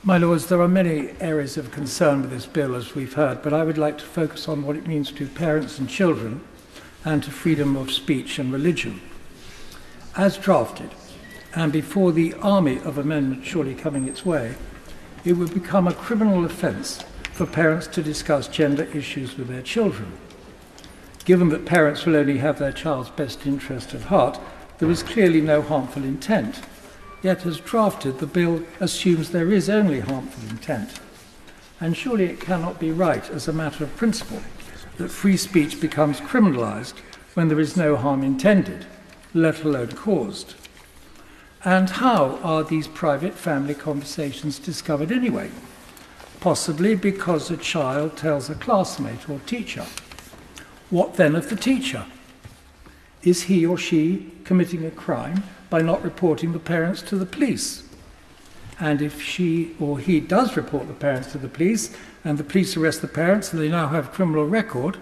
My Lords, there are many areas of concern with this bill, as we've heard, but I would like to focus on what it means to parents and children and to freedom of speech and religion. As drafted, and before the army of amendments surely coming its way, it would become a criminal offence for parents to discuss gender issues with their children. Given that parents will only have their child's best interest at heart, there is clearly no harmful intent. Yet as drafted, the bill assumes there is only harmful intent. And surely it cannot be right, as a matter of principle, that free speech becomes criminalised when there is no harm intended, let alone caused. And how are these private family conversations discovered anyway? Possibly because a child tells a classmate or teacher. What then of the teacher? Is he or she committing a crime by not reporting the parents to the police? And if she or he does report the parents to the police, and the police arrest the parents and they now have a criminal record,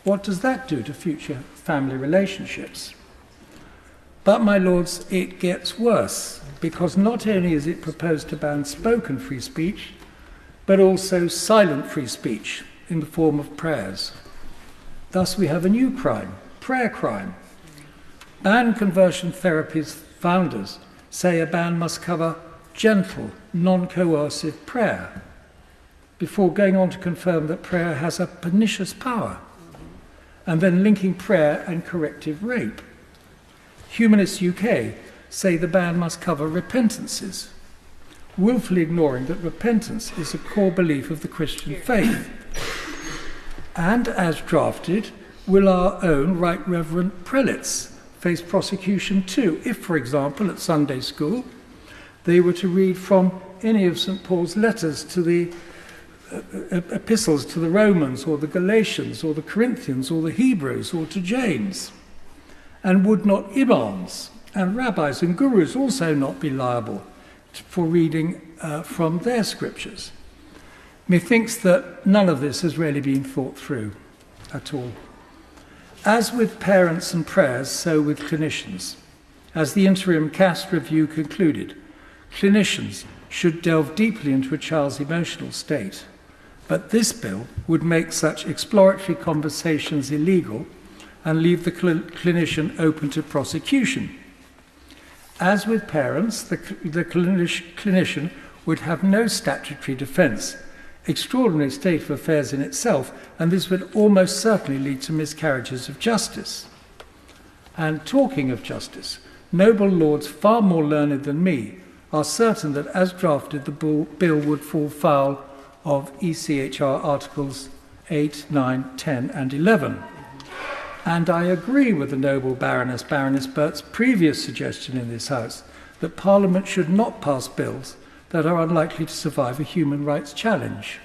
what does that do to future family relationships? But, my Lords, it gets worse, because not only is it proposed to ban spoken free speech, but also silent free speech in the form of prayers. Thus we have a new crime, prayer crime. Ban conversion therapy's founders say a ban must cover gentle, non-coercive prayer, before going on to confirm that prayer has a pernicious power, and then linking prayer and corrective rape. Humanists UK say the ban must cover repentances, willfully ignoring that repentance is a core belief of the Christian faith. And as drafted, will our own Right Reverend prelates face prosecution too, if, for example, at Sunday school, they were to read from any of St. Paul's letters to the epistles to the Romans, or the Galatians, or the Corinthians, or the Hebrews, or to James? And would not imams and rabbis and gurus also not be liable for reading from their scriptures? Methinks that none of this has really been thought through at all. As with parents and prayers, so with clinicians. As the interim CAST review concluded, clinicians should delve deeply into a child's emotional state, but this bill would make such exploratory conversations illegal and leave the clinician open to prosecution. As with parents, the clinician would have no statutory defence. Extraordinary state of affairs in itself, and this would almost certainly lead to miscarriages of justice. And talking of justice, noble lords far more learned than me are certain that as drafted the bill would fall foul of ECHR Articles 8, 9, 10 and 11. And I agree with the noble Baroness Burt's previous suggestion in this House that Parliament should not pass bills that are unlikely to survive a human rights challenge.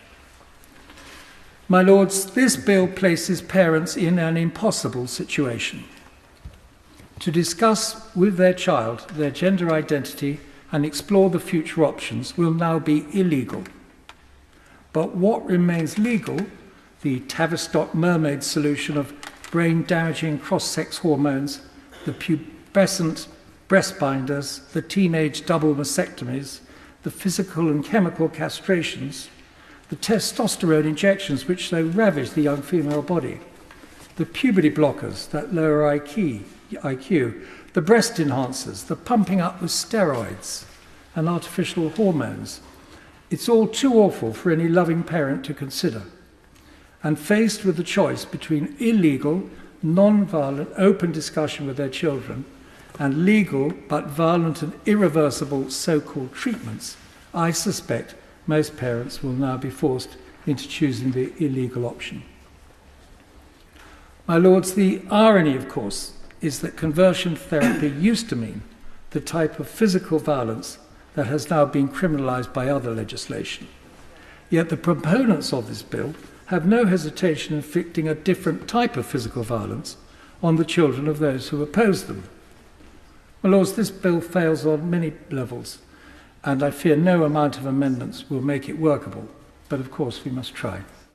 My Lords, this bill places parents in an impossible situation. To discuss with their child their gender identity and explore the future options will now be illegal. But what remains legal, the Tavistock mermaid solution of brain-damaging cross-sex hormones, the pubescent breast binders, the teenage double mastectomies, the physical and chemical castrations, the testosterone injections which so ravage the young female body, the puberty blockers that lower IQ, the breast enhancers, the pumping up with steroids and artificial hormones. It's all too awful for any loving parent to consider. And faced with the choice between illegal, non-violent, open discussion with their children and legal but violent and irreversible so-called treatments, I suspect most parents will now be forced into choosing the illegal option. My Lords, the irony, of course, is that conversion therapy used to mean the type of physical violence that has now been criminalised by other legislation. Yet the proponents of this bill have no hesitation in inflicting a different type of physical violence on the children of those who oppose them. My Lords, this bill fails on many levels, and I fear no amount of amendments will make it workable, but of course we must try.